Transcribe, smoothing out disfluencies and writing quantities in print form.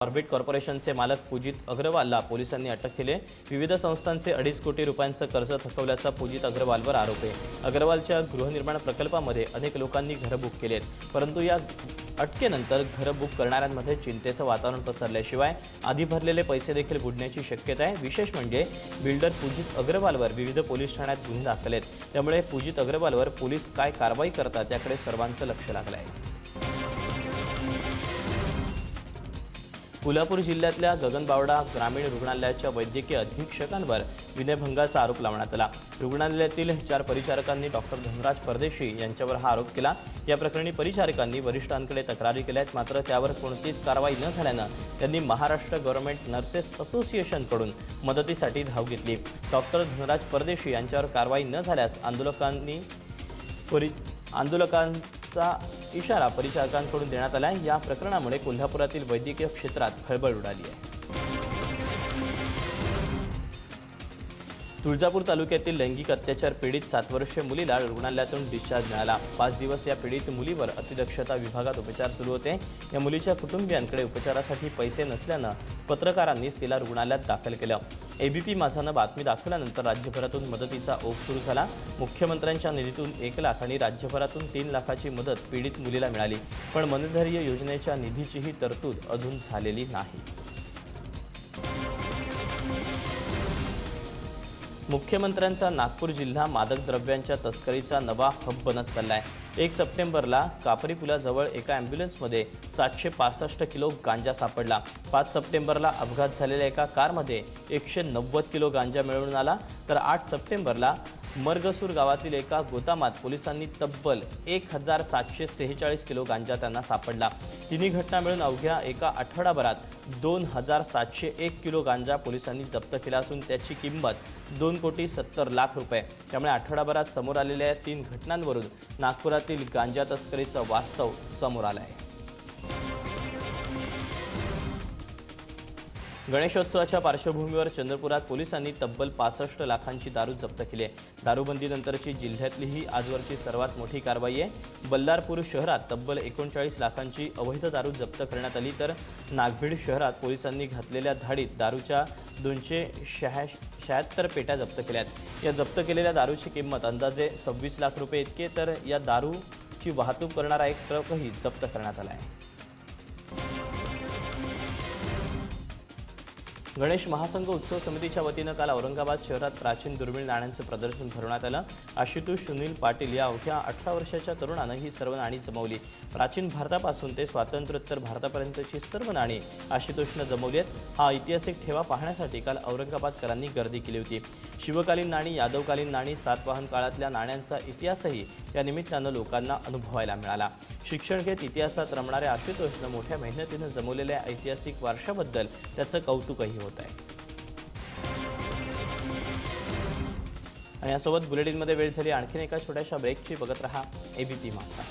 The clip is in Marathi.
ऑर्बिट कॉर्पोरेशनचे मालक पूजित अग्रवालला पोलिसांनी अटक केली. विविध संस्थांचे 2.5 कोटी रुपयांचं कर्ज थकवल्याचा पूजित अग्रवालवर आरोप आहे. अग्रवालच्या गृहनिर्माण प्रकल्पामध्ये अनेक लोकांनी घरं बुक केली आहेत, परंतु या अटकेनंतर घरं बुक करणाऱ्यांमध्ये चिंतेचं वातावरण पसरल्याशिवाय आधी भरलेले पैसे देखील बुडण्याची शक्यता आहे. विशेष म्हणजे बिल्डर पूजित अग्रवालवर विविध पोलीस ठाण्यात गुन्हे दाखल आहेत. त्यामुळे पूजित अग्रवालवर पोलीस काय कारवाई करतात याकडे सर्वांचं लक्ष लागलं आहे. कोल्हापूर जिल्ह्यातल्या गगनबावडा ग्रामीण रुग्णालयाच्या वैद्यकीय अधीक्षकांवर विनयभंगाचा आरोप लावण्यात आला. रुग्णालयातील 4 परिचारकांनी डॉक्टर धनराज परदेशी यांच्यावर हा आरोप केला. या प्रकरणी परिचारकांनी वरिष्ठांकडे तक्रारी केल्यात, मात्र त्यावर कोणतीच कारवाई न झाल्यानं त्यांनी महाराष्ट्र गव्हर्नमेंट नर्सेस असोसिएशनकडून मदतीसाठी धाव घेतली. डॉक्टर धनराज परदेशी यांच्यावर कारवाई न झाल्यास आंदोलकांचा इशारा परिचारकांकडून देण्यात आला आहे. या प्रकरणामुळे कोल्हापुरातील वैद्यकीय क्षेत्रात खळबळ उडाली आहे. तुळजापूर तालुक्यातील लैंगिक अत्याचार पीडित 7 वर्षीय मुलीला रुग्णालयातून डिस्चार्ज मिळाला. 5 दिवस या पीडित मुलीवर अतिदक्षता विभागात उपचार सुरू होते. या मुलीच्या कुटुंबियांकडे उपचारासाठी पैसे नसल्यानं पत्रकारांनीच तिला रुग्णालयात दाखल केलं. एबीपी माझानं बातमी दाखवल्यानंतर राज्यभरातून मदतीचा ओघ सुरू झाला. मुख्यमंत्र्यांच्या निधीतून 1 लाख आणि राज्यभरातून 3 लाखाची मदत पीडित मुलीला मिळाली, पण मनधैर्य योजनेच्या निधीचीही तरतूद अजून झालेली नाही. मुख्यमंत्र्यांचा नागपूर जिल्हा मादक द्रव्यांच्या तस्करीचा नवा हब बनत चाललाय. 1 सप्टेंबरला कापरी पुलाजवळ एका ॲम्ब्युलन्समध्ये 765 किलो गांजा सापडला. 5 सप्टेंबरला अपघात झालेल्या एका कारमध्ये 190 किलो गांजा मिळून आला. तर 8 सप्टेंबरला मरगसूर गावातील एका गोदामात पोलिसांनी तब्बल 1746 किलो गांजा त्यांना सापडला. तिन्ही घटना मिळून अवघ्या एका आठवडाभरात 2701 किलो गांजा पोलिसांनी जप्त केला असून त्याची किंमत 2,70,00,000 रुपये. त्यामुळे आठवडाभरात समोर आलेल्या 3 घटनांवरून नागपुरातील गांजा तस्करीचं वास्तव समोर आलं आहे. गणेशोत्सवाच्या पार्श्वभूमीवर चंद्रपुरात पोलिसांनी तब्बल 65 लाखांची दारू जप्त केली आहे. दारूबंदीनंतरची जिल्ह्यातली ही आजवरची सर्वात मोठी कारवाई आहे. बल्लारपूर शहरात तब्बल 39 लाखांची अवैध दारू जप्त करण्यात आली, तर नागभीड शहरात पोलिसांनी घातलेल्या धाडीत दारूच्या 276 पेट्या जप्त केल्यात. या जप्त केलेल्या दारूची किंमत अंदाजे 26 लाख रुपये इतकी, तर या दारूची वाहतूक करणारा एक ट्रकही जप्त करण्यात आला आहे. गणेश महासंघ उत्सव समितीच्या वतीनं काल औरंगाबाद शहरात प्राचीन दुर्मिळ नाण्यांचं प्रदर्शन भरवण्यात आलं. आशुतोष सुनील पाटील या अवघ्या 18 वर्षाच्या तरुणानं ही सर्व नाणी जमवली. प्राचीन भारतापासून ते स्वातंत्र्योत्तर भारतापर्यंतची सर्व नाणी आशुतोषनं जमवली आहेत. हा ऐतिहासिक ठेवा पाहण्यासाठी काल औरंगाबादकरांनी गर्दी केली होती. शिवकालीन नाणी, यादवकालीन नाणी, सातवाहन काळातल्या नाण्यांचा इतिहासही या निमित्तानं लोकांना अनुभवायला मिळाला. शिक्षण घेत इतिहासात रमणाऱ्या आशुतोषनं मोठ्या मेहनतीनं जमवलेल्या ऐतिहासिक वारशाबद्दल त्याचं कौतुकही होत आहे. आणि यासोबत बुलेटिनमध्ये वेळ झाली आणखीन एका छोट्याशा ब्रेकची. बघत रहा एबीपी माझा.